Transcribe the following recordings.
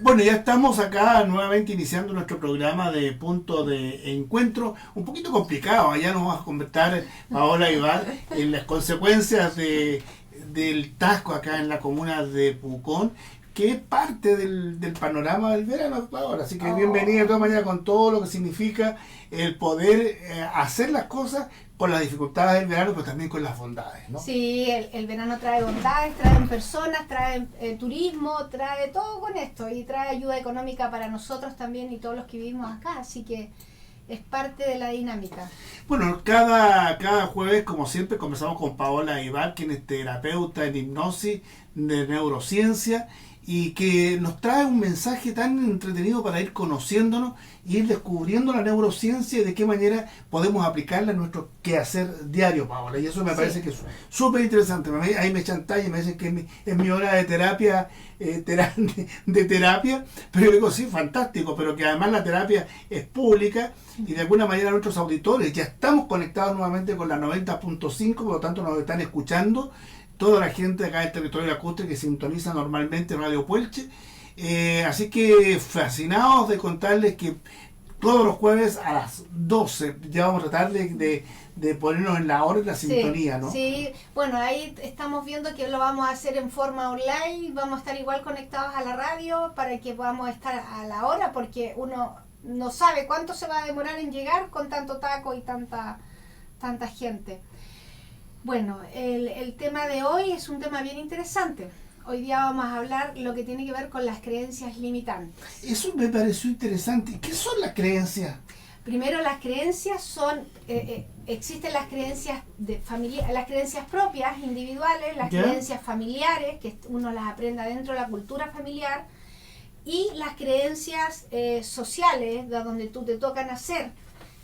Bueno, ya estamos acá nuevamente iniciando nuestro programa de punto de encuentro, un poquito complicado. Allá nos vamos a comentar, Paola Ibar, en las consecuencias del Tasco acá en la comuna de Pucón, que es parte del panorama del verano ahora. Así que bienvenida de todas maneras con todo lo que significa el poder hacer las cosas con las dificultades del verano, pero también con las bondades, ¿no? Sí, el verano trae bondades, trae personas, trae turismo, trae todo con esto y trae ayuda económica para nosotros también y todos los que vivimos acá, así que es parte de la dinámica. Bueno, cada jueves, como siempre, conversamos con Paola Ibar, quien es terapeuta en hipnosis de neurociencia y que nos trae un mensaje tan entretenido para ir conociéndonos y ir descubriendo la neurociencia y de qué manera podemos aplicarla en nuestro quehacer diario, Paola. Y eso me parece que es súper interesante. Ahí me chantan y me dicen que es mi hora de terapia, de terapia, pero yo digo, sí, fantástico, pero que además la terapia es pública y de alguna manera nuestros auditores ya estamos conectados nuevamente con la 90.5, por lo tanto nos están escuchando toda la gente acá del territorio lacustre que sintoniza normalmente Radio Puelche. Así que fascinados de contarles que todos los jueves a las 12 ya vamos a tratar de ponernos en la hora y la sintonía, ¿no? Sí, bueno, ahí estamos viendo que lo vamos a hacer en forma online, vamos a estar igual conectados a la radio para que podamos estar a la hora, porque uno no sabe cuánto se va a demorar en llegar con tanto taco y tanta gente. Bueno, el tema de hoy es un tema bien interesante. Hoy día vamos a hablar lo que tiene que ver con las creencias limitantes. Eso me pareció interesante. ¿Qué son las creencias? Primero, las creencias son, existen las creencias las creencias propias, individuales, las creencias familiares, que uno las aprende dentro de la cultura familiar, y las creencias sociales, de donde tú te toca nacer,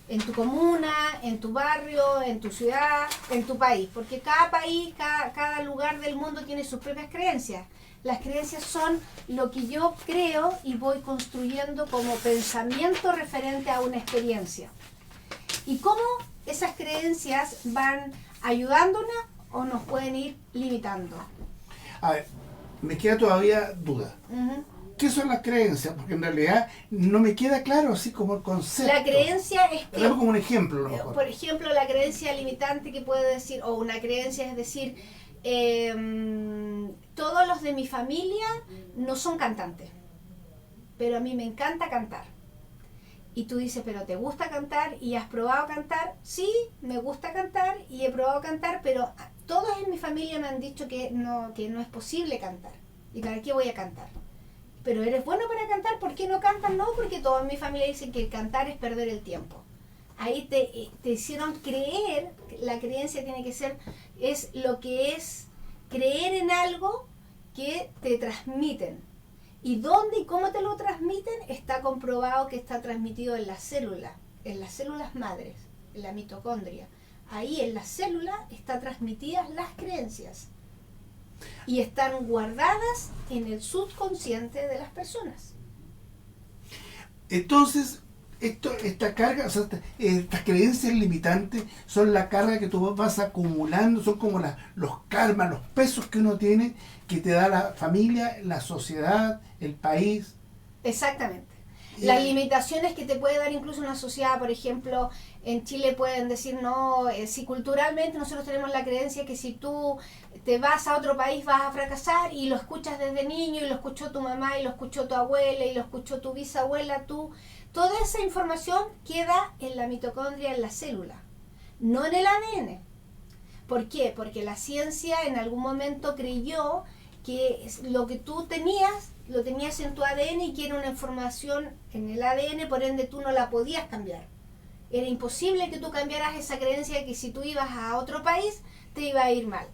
en tu comuna, en tu barrio, en tu ciudad, en tu país, porque cada país, cada lugar del mundo tiene sus propias creencias. Las creencias son lo que yo creo y voy construyendo como pensamiento referente a una experiencia. Y cómo esas creencias van ayudándonos o nos pueden ir limitando. A ver, me queda todavía duda. ¿Qué son las creencias? Porque en realidad no me queda claro así como el concepto. La creencia es que... Dame como un ejemplo, a lo mejor. Por ejemplo, la creencia limitante que puede decir, o una creencia es decir, todos los de mi familia no son cantantes, pero a mí me encanta cantar. Y tú dices, ¿pero te gusta cantar y has probado cantar? Sí, me gusta cantar y he probado cantar, pero todos en mi familia me han dicho que no es posible cantar. ¿Y para qué voy a cantar? Pero eres bueno para cantar, ¿por qué no cantas? No, porque toda mi familia dice que cantar es perder el tiempo. Ahí te hicieron creer, la creencia tiene que ser, es lo que es creer en algo que te transmiten. Y dónde y cómo te lo transmiten está comprobado que está transmitido en las células madres, en la mitocondria. Ahí en las células están transmitidas las creencias. Y están guardadas en el subconsciente de las personas. Entonces, esta carga, o sea, estas creencias limitantes son la carga que tú vas acumulando, son como los karmas, los pesos que uno tiene, que te da la familia, la sociedad, el país. Exactamente. Las limitaciones que te puede dar incluso una sociedad, por ejemplo, en Chile pueden decir, no, si culturalmente nosotros tenemos la creencia que si tú te vas a otro país vas a fracasar, y lo escuchas desde niño, y lo escuchó tu mamá, y lo escuchó tu abuela, y lo escuchó tu bisabuela, toda esa información queda en la mitocondria, en la célula, no en el ADN. ¿Por qué? Porque la ciencia en algún momento creyó que lo que tú tenías, lo tenías en tu ADN y que era una información en el ADN, por ende tú no la podías cambiar. Era imposible que tú cambiaras esa creencia de que si tú ibas a otro país te iba a ir mal.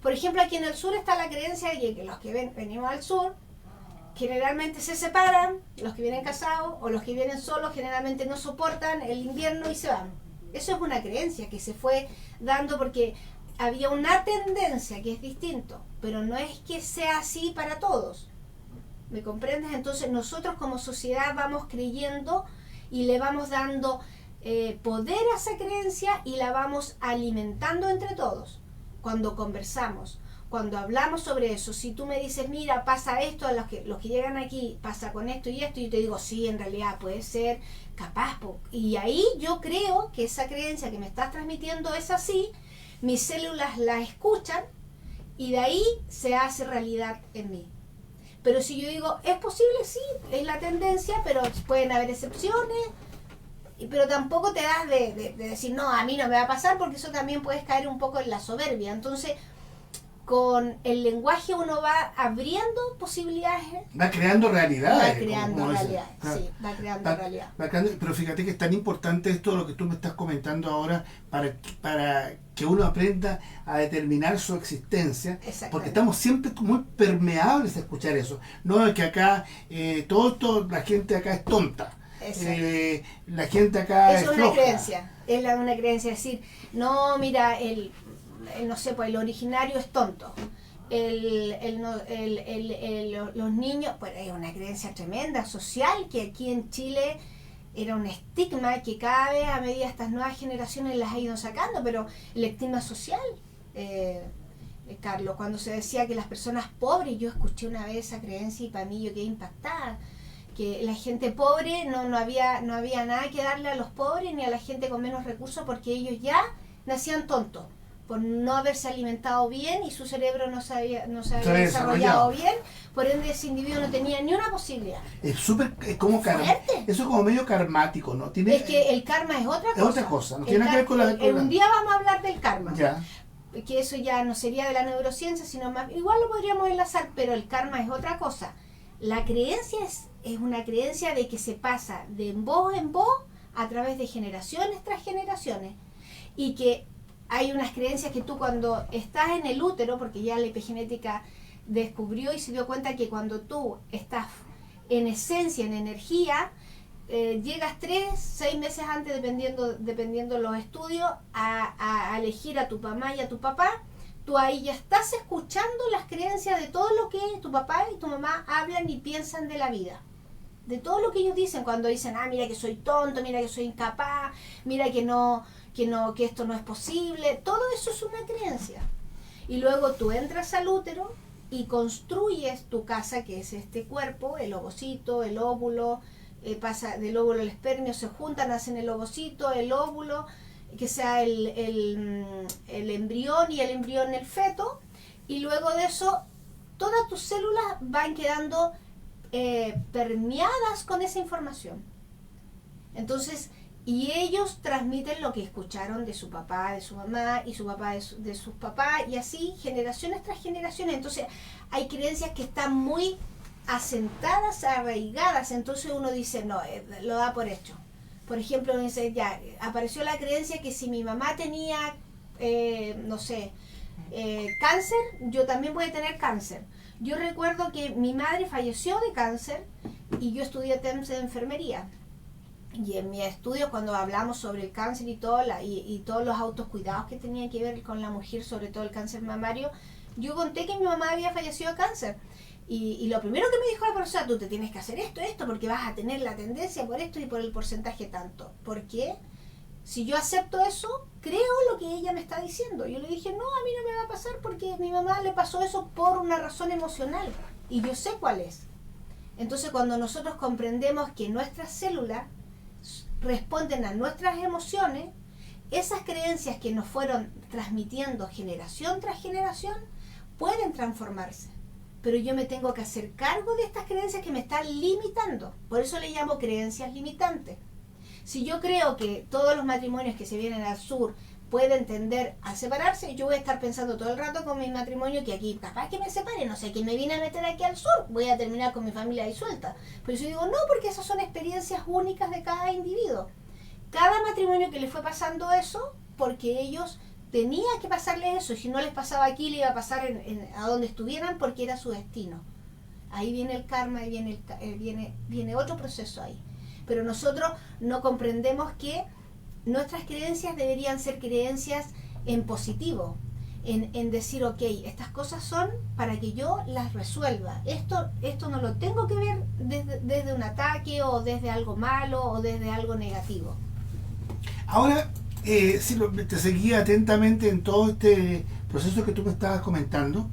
Por ejemplo, aquí en el sur está la creencia de que los que venimos al sur generalmente se separan, los que vienen casados o los que vienen solos generalmente no soportan el invierno y se van. Eso es una creencia que se fue dando porque había una tendencia que es distinto, pero no es que sea así para todos. ¿Me comprendes? Entonces nosotros como sociedad vamos creyendo y le vamos dando poder a esa creencia y la vamos alimentando entre todos. Cuando conversamos, cuando hablamos sobre eso, si tú me dices, mira, pasa esto, a los que llegan aquí, pasa con esto y esto, y yo te digo, sí, en realidad puede ser capaz. Y ahí yo creo que esa creencia que me estás transmitiendo es así, mis células la escuchan y de ahí se hace realidad en mí. Pero si yo digo, es posible, sí, es la tendencia, pero pueden haber excepciones, pero tampoco te das de decir, no, a mí no me va a pasar, porque eso también puedes caer un poco en la soberbia. Entonces, con el lenguaje uno va abriendo posibilidades. Va creando realidades. Va creando realidades, sí, va creando realidad. Pero fíjate que es tan importante esto, lo que tú me estás comentando ahora, para que uno aprenda a determinar su existencia, porque estamos siempre muy permeables a escuchar eso. No es que acá, la gente acá es tonta. La gente acá es una creencia, es una creencia, decir, no, mira, no sé, pues el originario es tonto, los niños, pues es una creencia tremenda, social, que aquí en Chile era un estigma que cada vez a medida estas nuevas generaciones las ha ido sacando, pero el estigma social, Carlos, cuando se decía que las personas pobres, yo escuché una vez esa creencia y para mí yo quedé impactada, que la gente pobre no había nada que darle a los pobres ni a la gente con menos recursos, porque ellos ya nacían tontos por no haberse alimentado bien y su cerebro no se había desarrollado bien, por ende ese individuo no tenía ni una posibilidad. Es como eso es como medio karmático, ¿no? Es que el karma es otra cosa. Es otra cosa, no tiene nada que ver con la... Un día vamos a hablar del karma. Ya. Que eso ya no sería de la neurociencia, sino más... Igual lo podríamos enlazar, pero el karma es otra cosa. La creencia es una creencia de que se pasa de voz en voz a través de generaciones tras generaciones. Y que hay unas creencias que tú cuando estás en el útero, porque ya la epigenética descubrió y se dio cuenta que cuando tú estás en esencia, en energía, llegas 3-6 meses antes, dependiendo los estudios, a elegir a tu mamá y a tu papá. Tú ahí ya estás escuchando las creencias de todo lo que tu papá y tu mamá hablan y piensan de la vida. De todo lo que ellos dicen cuando dicen, mira que soy tonto, mira que soy incapaz, mira que esto no es posible. Todo eso es una creencia. Y luego tú entras al útero y construyes tu casa, que es este cuerpo, el ovocito, el óvulo, pasa del óvulo al espermio, se juntan, hacen el ovocito, el óvulo, que sea el embrión y el embrión el feto, y luego de eso todas tus células van quedando permeadas con esa información. Entonces, y ellos transmiten lo que escucharon de su papá, de su mamá, y su papá de sus papás, y así generaciones tras generaciones. Entonces hay creencias que están muy asentadas, arraigadas, entonces uno dice, no, lo da por hecho. Por ejemplo, dice, ya, apareció la creencia que si mi mamá tenía, cáncer, yo también voy a tener cáncer. Yo recuerdo que mi madre falleció de cáncer y yo estudié TEMS de enfermería. Y en mi estudio, cuando hablamos sobre el cáncer y todos los autocuidados que tenían que ver con la mujer, sobre todo el cáncer mamario, yo conté que mi mamá había fallecido de cáncer. Y lo primero que me dijo la profesora, tú te tienes que hacer esto, porque vas a tener la tendencia por esto y por el porcentaje tanto. ¿Por qué? Si yo acepto eso, creo lo que ella me está diciendo. Yo le dije, no, a mí no me va a pasar porque a mi mamá le pasó eso por una razón emocional. Y yo sé cuál es. Entonces, cuando nosotros comprendemos que nuestras células responden a nuestras emociones, esas creencias que nos fueron transmitiendo generación tras generación, pueden transformarse. Pero yo me tengo que hacer cargo de estas creencias que me están limitando. Por eso le llamo creencias limitantes. Si yo creo que todos los matrimonios que se vienen al sur pueden tender a separarse, yo voy a estar pensando todo el rato con mi matrimonio que aquí capaz que me separe, no sé, que me vine a meter aquí al sur, voy a terminar con mi familia disuelta. Pero yo digo, no, porque esas son experiencias únicas de cada individuo. Cada matrimonio que le fue pasando eso, porque ellos tenía que pasarles eso, y si no les pasaba aquí, le iba a pasar a donde estuvieran, porque era su destino. Ahí viene el karma, y viene otro proceso ahí. Pero nosotros no comprendemos que nuestras creencias deberían ser creencias en positivo, en decir, ok, estas cosas son para que yo las resuelva. Esto no lo tengo que ver desde un ataque, o desde algo malo, o desde algo negativo. Ahora, te seguí atentamente en todo este proceso que tú me estabas comentando,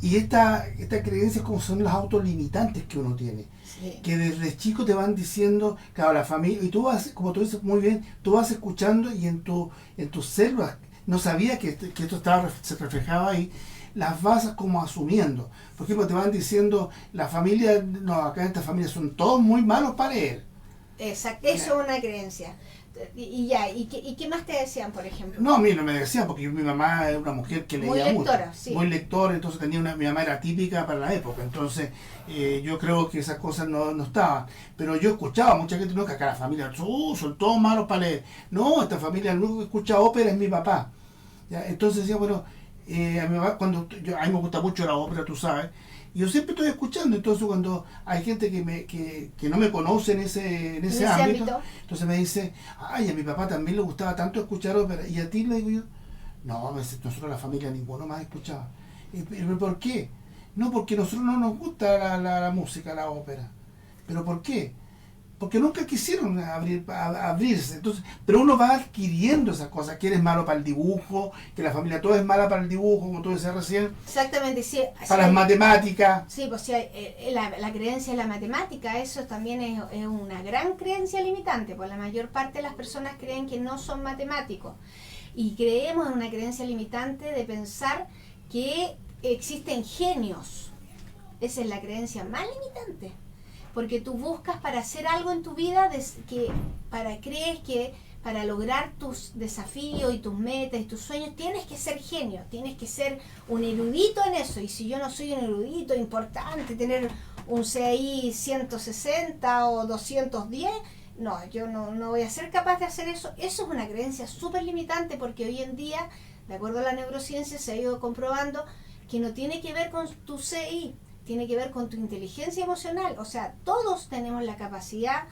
Y esta creencia es como son las autolimitantes que uno tiene. Sí. Que desde chico te van diciendo, claro, la familia, y tú vas, como tú dices muy bien, tú vas escuchando y en tus células, no sabías que esto se reflejaba ahí, las vas como asumiendo. Por ejemplo, te van diciendo, la familia, no, acá en esta familia son todos muy malos para leer. Exacto, eso es una creencia. ¿Y qué más te decían, por ejemplo? No, a mí no me decían, porque mi mamá era una mujer que Muy leía lectora, mucho. sí. Muy lectora, entonces mi mamá era típica para la época, entonces yo creo que esas cosas no estaban. Pero yo escuchaba a mucha gente, no, que acá la familia, son todos malos para leer. No, esta familia, el único que escucha ópera es mi papá. ¿Ya? Entonces decía, bueno, a mi mamá, a mí me gusta mucho la ópera, tú sabes, y yo siempre estoy escuchando, entonces cuando hay gente que no me conoce en ese ámbito, entonces me dice, ay, a mi papá también le gustaba tanto escuchar ópera, y a ti, le digo yo, no, nosotros la familia ninguno más escuchaba. ¿Pero por qué? No, porque a nosotros no nos gusta la música, la ópera. ¿Pero por qué? Porque nunca quisieron abrirse. Entonces, pero uno va adquiriendo esas cosas, que eres malo para el dibujo, que la familia toda es mala para el dibujo, como tú decías recién. Exactamente, sí. Para las matemáticas. Sí, pues sí, la creencia en la matemática, eso también es una gran creencia limitante, pues la mayor parte de las personas creen que no son matemáticos. Y creemos en una creencia limitante de pensar que existen genios. Esa es la creencia más limitante. Porque tú buscas para hacer algo en tu vida, crees que para lograr tus desafíos y tus metas y tus sueños tienes que ser genio, tienes que ser un erudito en eso. Y si yo no soy un erudito importante, tener un CI 160 o 210, no, yo no voy a ser capaz de hacer eso. Eso es una creencia súper limitante, porque hoy en día, de acuerdo a la neurociencia, se ha ido comprobando que no tiene que ver con tu CI, tiene que ver con tu inteligencia emocional. O sea, todos tenemos la capacidad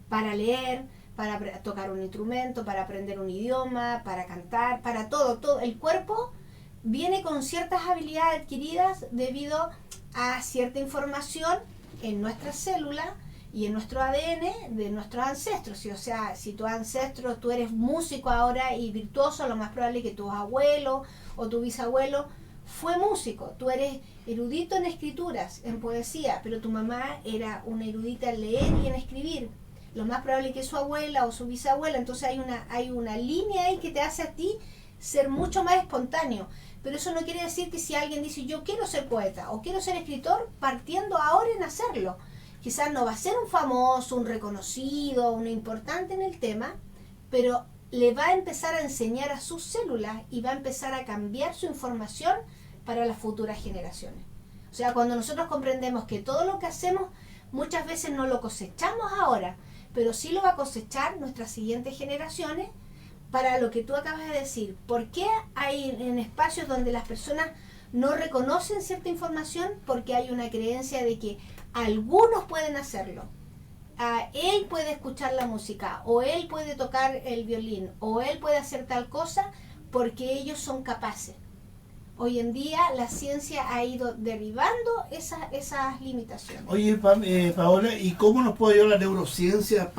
para leer, para tocar un instrumento, para aprender un idioma, para cantar, para todo. El cuerpo viene con ciertas habilidades adquiridas debido a cierta información en nuestras células y en nuestro ADN de nuestros ancestros. ¿Sí? O sea, si tu ancestro, tú eres músico ahora y virtuoso, lo más probable es que tu abuelo o tu bisabuelo fue músico. Tú eres erudito en escrituras, en poesía, pero tu mamá era una erudita en leer y en escribir. Lo más probable es que su abuela o su bisabuela. Entonces hay una línea ahí que te hace a ti ser mucho más espontáneo. Pero eso no quiere decir que si alguien dice yo quiero ser poeta o quiero ser escritor, partiendo ahora en hacerlo. Quizás no va a ser un famoso, un reconocido, un importante en el tema, pero le va a empezar a enseñar a sus células y va a empezar a cambiar su información para las futuras generaciones. O sea, cuando nosotros comprendemos que todo lo que hacemos muchas veces no lo cosechamos ahora, pero sí lo va a cosechar nuestras siguientes generaciones, para lo que tú acabas de decir. ¿Por qué hay en espacios donde las personas no reconocen cierta información? Porque hay una creencia de que algunos pueden hacerlo. Él puede escuchar la música, o él puede tocar el violín, o él puede hacer tal cosa porque ellos son capaces. Hoy en día la ciencia ha ido derribando esas limitaciones. Oye, Paola, ¿y cómo nos puede ayudar la neurociencia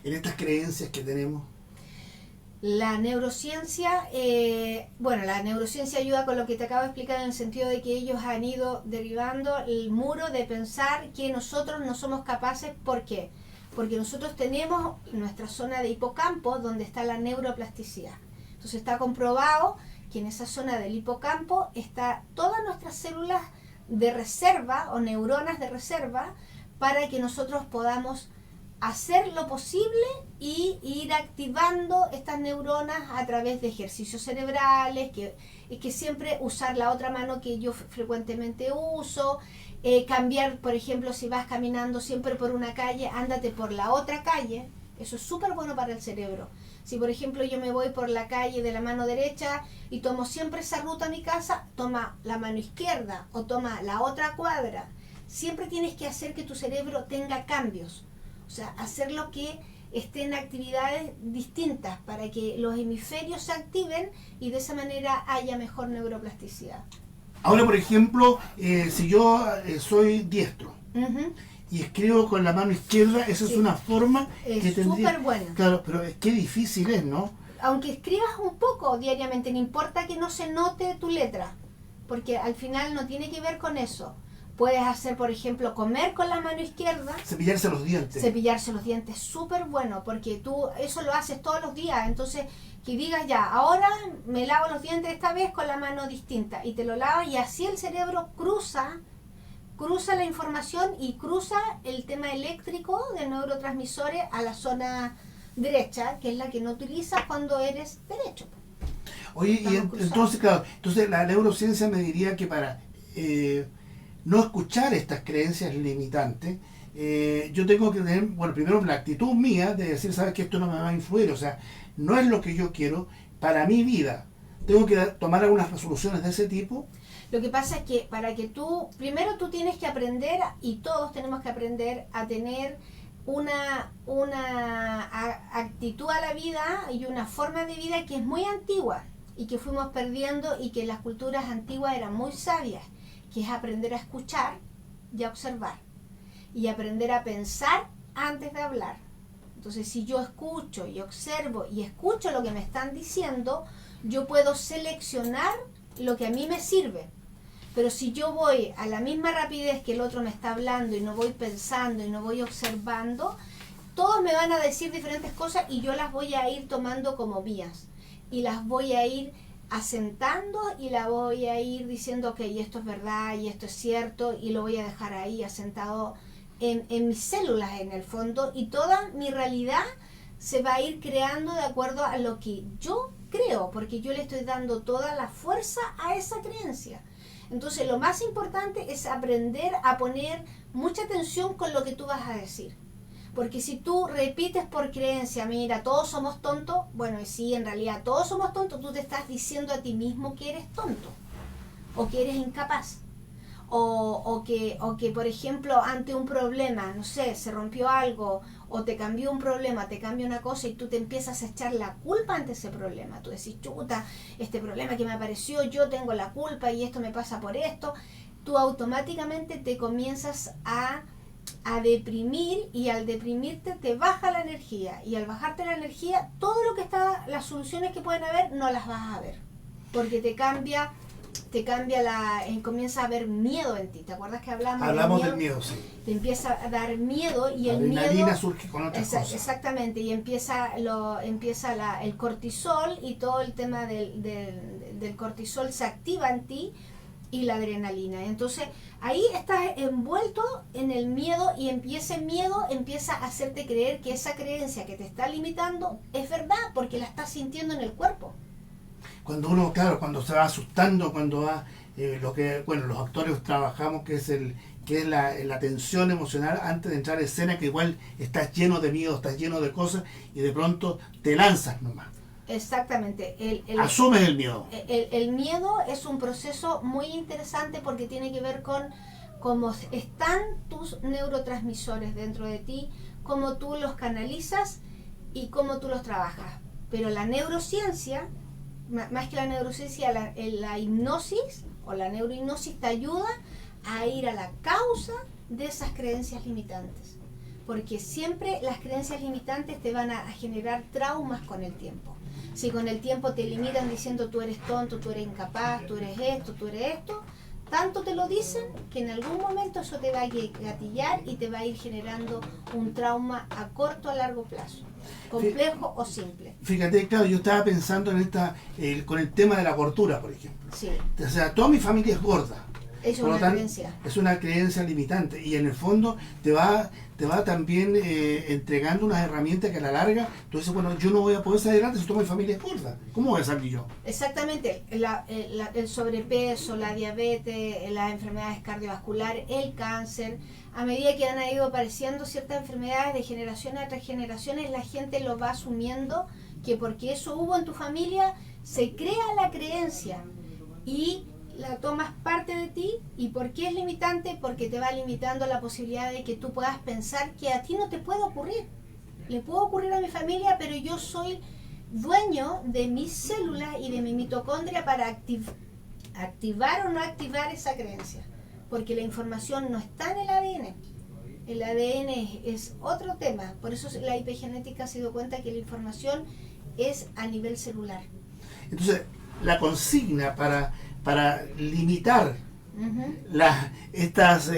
en estas creencias que tenemos? La neurociencia, la neurociencia ayuda con lo que te acabo de explicar, en el sentido de que ellos han ido derribando el muro de pensar que nosotros no somos capaces. ¿Por qué? Porque nosotros tenemos nuestra zona de hipocampo donde está la neuroplasticidad. Entonces está comprobado que en esa zona del hipocampo está todas nuestras células de reserva o neuronas de reserva para que nosotros podamos hacer lo posible y ir activando estas neuronas a través de ejercicios cerebrales, que siempre usar la otra mano que yo frecuentemente uso, cambiar, por ejemplo, si vas caminando siempre por una calle, ándate por la otra calle. Eso es súper bueno para el cerebro. Si por ejemplo yo me voy por la calle de la mano derecha y tomo siempre esa ruta a mi casa, toma la mano izquierda o toma la otra cuadra. Siempre tienes que hacer que tu cerebro tenga cambios. O sea, hacerlo que esté en actividades distintas para que los hemisferios se activen y de esa manera haya mejor neuroplasticidad. Ahora, por ejemplo, si yo soy diestro, y escribo con la mano izquierda, esa es una forma que tendría... Es súper buena. Claro, pero qué difícil es, ¿no? Aunque escribas un poco diariamente, no importa que no se note tu letra, porque al final no tiene que ver con eso. Puedes hacer, por ejemplo, comer con la mano izquierda. Cepillarse los dientes. Cepillarse los dientes, súper bueno, porque tú eso lo haces todos los días. Entonces, que digas ya, ahora me lavo los dientes esta vez con la mano distinta. Y te lo lavas y así el cerebro cruza la información y cruza el tema eléctrico de neurotransmisores a la zona derecha, que es la que no utilizas cuando eres derecho. Oye, y entonces, claro, entonces la neurociencia me diría que para no escuchar estas creencias limitantes, yo tengo que tener, bueno, primero la actitud mía de decir, sabes que esto no me va a influir, o sea, no es lo que yo quiero para mi vida. Tengo que tomar algunas resoluciones de ese tipo. Lo que pasa es que para que primero tú tienes que aprender, y todos tenemos que aprender a tener una actitud a la vida y una forma de vida que es muy antigua y que fuimos perdiendo, y que las culturas antiguas eran muy sabias, que es aprender a escuchar y a observar y aprender a pensar antes de hablar. Entonces, si yo escucho y observo y escucho lo que me están diciendo, yo puedo seleccionar lo que a mí me sirve. Pero si yo voy a la misma rapidez que el otro me está hablando y no voy pensando y no voy observando, todos me van a decir diferentes cosas y yo las voy a ir tomando como mías y las voy a ir asentando y la voy a ir diciendo, ok, esto es verdad y esto es cierto, y lo voy a dejar ahí asentado en mis células en el fondo, y toda mi realidad se va a ir creando de acuerdo a lo que yo creo, porque yo le estoy dando toda la fuerza a esa creencia. Entonces lo más importante es aprender a poner mucha atención con lo que tú vas a decir. Porque si tú repites por creencia, mira, todos somos tontos, bueno, y sí, en realidad todos somos tontos, tú te estás diciendo a ti mismo que eres tonto, o que eres incapaz, o que, por ejemplo, ante un problema, no sé, se rompió algo, o te cambió un problema, te cambia una cosa, y tú te empiezas a echar la culpa ante ese problema. Tú decís, chuta, este problema que me apareció, yo tengo la culpa, y esto me pasa por esto. Tú automáticamente te comienzas a deprimir, y al deprimirte te baja la energía, y al bajarte la energía, todo lo que está, las soluciones que pueden haber, no las vas a ver, porque te cambia comienza a haber miedo en ti. ¿Te acuerdas que hablamos del miedo? Sí. Te empieza a dar miedo, y la el miedo surge con otras cosas. Exactamente, y empieza el cortisol, y todo el tema del cortisol se activa en ti, y la adrenalina. Entonces ahí estás envuelto en el miedo, y ese miedo empieza a hacerte creer que esa creencia que te está limitando es verdad, porque la estás sintiendo en el cuerpo. Cuando uno, claro, cuando se va asustando, cuando va, lo que, bueno, los actores trabajamos, que es la tensión emocional antes de entrar a escena, que igual estás lleno de miedo, estás lleno de cosas, y de pronto te lanzas nomás. Exactamente. Asumes el miedo. El miedo es un proceso muy interesante, porque tiene que ver con cómo están tus neurotransmisores dentro de ti, cómo tú los canalizas y cómo tú los trabajas. Pero la neurociencia, más que la neurociencia, la hipnosis o la neurohipnosis te ayuda a ir a la causa de esas creencias limitantes, porque siempre las creencias limitantes te van a generar traumas con el tiempo. Si con el tiempo te limitan diciendo tú eres tonto, tú eres incapaz, tú eres esto, tanto te lo dicen que en algún momento eso te va a gatillar y te va a ir generando un trauma a corto o a largo plazo, complejo o simple. Fíjate, claro, yo estaba pensando en con el tema de la gordura, por ejemplo. Sí. O sea, toda mi familia es gorda. Es una creencia. Es una creencia limitante, y en el fondo te va también entregando unas herramientas que a la larga tú dices, bueno, yo no voy a poder salir adelante si toda mi familia es gorda. ¿Cómo voy a salir yo? Exactamente. El sobrepeso, la diabetes, las enfermedades cardiovasculares, el cáncer, a medida que han ido apareciendo ciertas enfermedades de generaciones tras generaciones, la gente lo va asumiendo que porque eso hubo en tu familia, se crea la creencia y la tomas parte de ti. ¿Y por qué es limitante? Porque te va limitando la posibilidad de que tú puedas pensar que a ti no te puede ocurrir. Le puede ocurrir a mi familia, pero yo soy dueño de mis células y de mi mitocondria para activar o no activar esa creencia, porque la información no está en el ADN. El ADN es otro tema, por eso la epigenética se dio cuenta que la información es a nivel celular. Entonces, la consigna para limitar Ujú. estas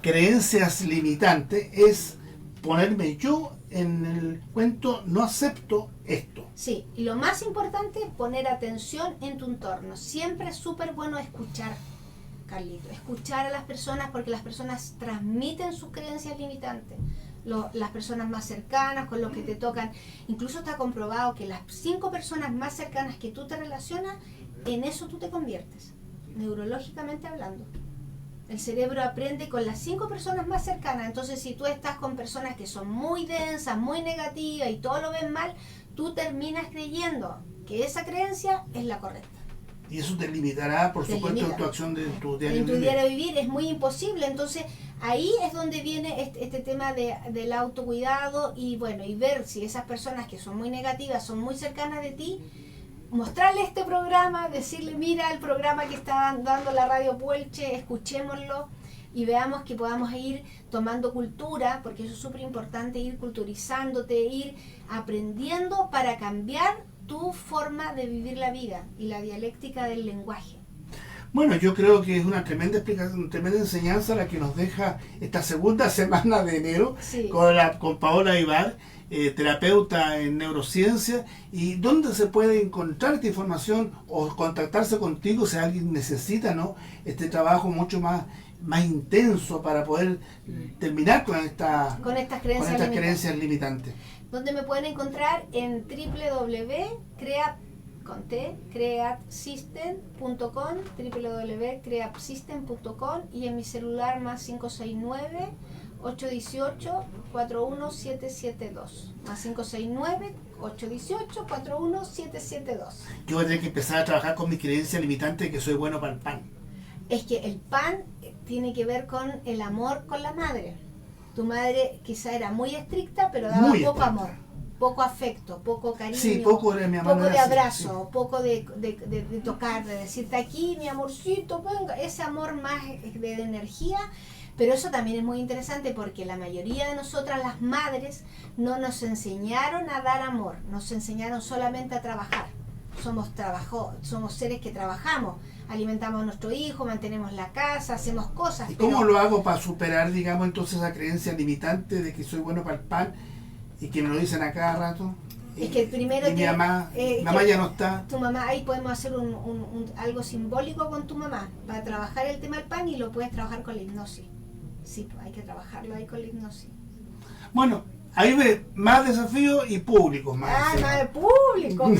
creencias limitantes es ponerme yo en el cuento, no acepto esto. Sí, y lo más importante, poner atención en tu entorno. Siempre es súper bueno escuchar, Carlito, escuchar a las personas, porque las personas transmiten sus creencias limitantes. Las personas más cercanas, con los que te tocan, incluso está comprobado que las 5 personas más cercanas que tú te relacionas, en eso tú te conviertes, neurológicamente hablando. El cerebro aprende con las 5 personas más cercanas. Entonces, si tú estás con personas que son muy densas, muy negativas y todo lo ven mal, tú terminas creyendo que esa creencia es la correcta. Y eso te limitará, por Te supuesto, limita. en tu acción de tu diario En tu vivir. diario vivir es muy imposible. Entonces, ahí es donde viene este tema del autocuidado y bueno, y ver si esas personas que son muy negativas, son muy cercanas de ti, mostrarle este programa, decirle, mira el programa que está dando la radio Puelche, escuchémoslo y veamos que podamos ir tomando cultura, porque eso es súper importante, ir culturizándote, ir aprendiendo para cambiar tu forma de vivir la vida y la dialéctica del lenguaje. Bueno, yo creo que es una tremenda explicación, una tremenda enseñanza la que nos deja esta segunda semana de enero Sí. con Paola Ibar, terapeuta en neurociencia. ¿Y dónde se puede encontrar esta información o contactarse contigo si alguien necesita, ¿no?, este trabajo mucho más intenso para poder terminar con estas creencias limitantes? Donde me pueden encontrar en www.creapsystem.com, www.creapsystem.com, y en mi celular más 569-818-41772, más 569-818-41772. Yo voy a tener que empezar a trabajar con mi creencia limitante de que soy bueno para el pan. Es que el pan tiene que ver con el amor con la madre. Tu madre quizá era muy estricta, pero daba Muy poco estricta. amor, poco afecto, poco cariño, Sí, poco era mi poco manera de decir, abrazo, poco de tocar, de decirte aquí, mi amorcito, venga, ese amor más de energía. Pero eso también es muy interesante porque la mayoría de nosotras las madres no nos enseñaron a dar amor, nos enseñaron solamente a trabajar. Somos seres que trabajamos, alimentamos a nuestro hijo, mantenemos la casa, hacemos cosas. ¿Y cómo pero lo hago para superar, digamos, entonces esa creencia limitante de que soy bueno para el pan y que me lo dicen a cada rato? Es que primero y mi mamá ya no está. Tu mamá, ahí podemos hacer algo simbólico con tu mamá para trabajar el tema del pan, y lo puedes trabajar con la hipnosis. Sí, pues hay que trabajarlo ahí con la hipnosis. Bueno, ahí ves, más desafíos y públicos más. Más de público.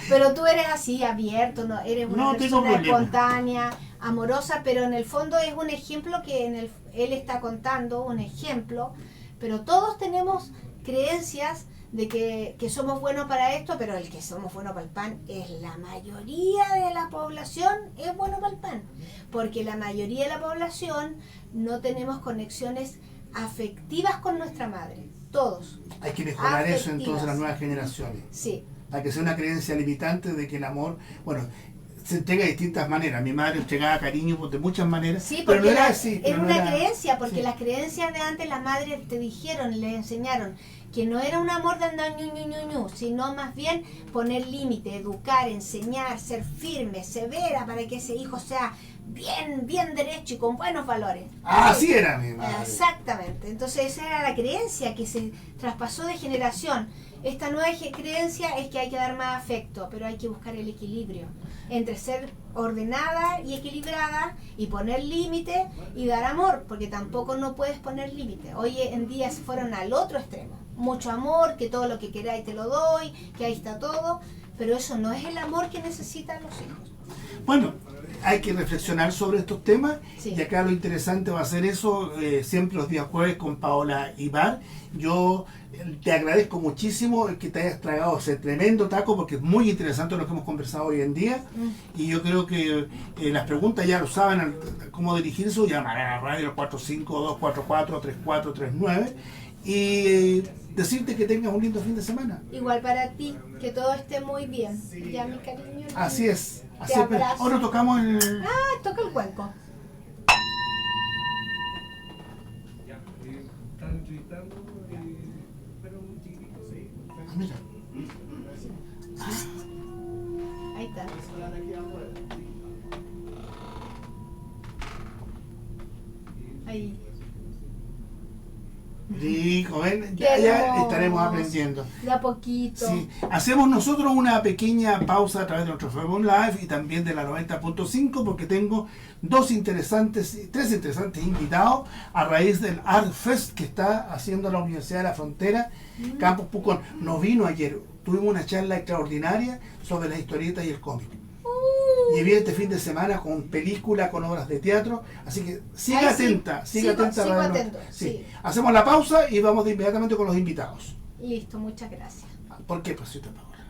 Pero tú eres así, abierto, ¿no? Eres una persona espontánea, amorosa, pero en el fondo es un ejemplo que él está contando, un ejemplo, pero todos tenemos creencias de que somos buenos para esto, pero el que somos buenos para el pan es la mayoría de la población, es bueno para el pan, porque la mayoría de la población no tenemos conexiones afectivas con nuestra madre, todos. Hay que mejorar afectivas. Eso entonces las nuevas generaciones. Sí. Para que sea una creencia limitante de que el amor, bueno, se entrega de distintas maneras. Mi madre entregaba cariño de muchas maneras, Sí, pero porque no era así. era no una era, creencia, porque sí. las creencias de antes las madres te dijeron, les enseñaron que no era un amor de andar ñu, sino más bien poner límite, educar, enseñar, ser firme, severa, para que ese hijo sea bien derecho y con buenos valores. Así era mi madre. Exactamente. Entonces esa era la creencia que se traspasó de generación. Esta nueva creencia es que hay que dar más afecto, pero hay que buscar el equilibrio entre ser ordenada y equilibrada y poner límite y dar amor, porque tampoco no puedes poner límite. Hoy en día se fueron al otro extremo. Mucho amor, que todo lo que queráis te lo doy, que ahí está todo, pero eso no es el amor que necesitan los hijos. Bueno, hay que reflexionar sobre estos temas, Sí. Y acá lo interesante va a ser eso, siempre los días jueves con Paola Ibar. Yo te agradezco muchísimo que te hayas tragado ese tremendo taco, porque es muy interesante lo que hemos conversado hoy en día, y yo creo que las preguntas ya lo saben, cómo dirigirse, o llamar a la radio 452443439, y decirte que tengas un lindo fin de semana. Igual para ti, que todo esté muy bien. Ya, mi cariño. Así es. Te abrazo. Ahora tocamos el... Toca el cuenco. Están gritando, pero un chiquitito, sí. Mira. Ahí está. ahí. Rico, ven, Qué ya hermoso. estaremos aprendiendo. De a poquito. Sí. Hacemos nosotros una pequeña pausa a través de nuestro Facebook Live y también de la 90.5 porque tengo tres interesantes invitados a raíz del Art Fest que está haciendo la Universidad de la Frontera, Campus Pucón. Nos vino ayer, tuvimos una charla extraordinaria sobre las historietas y el cómic. Y viene este fin de semana con película, con obras de teatro, así que siga Ay, sí. atenta, siga Sigo atenta. a Radio atento, Norte. sí. Hacemos la pausa y vamos de inmediatamente con los invitados. Listo, muchas gracias. ¿Por qué, Pasita Paola?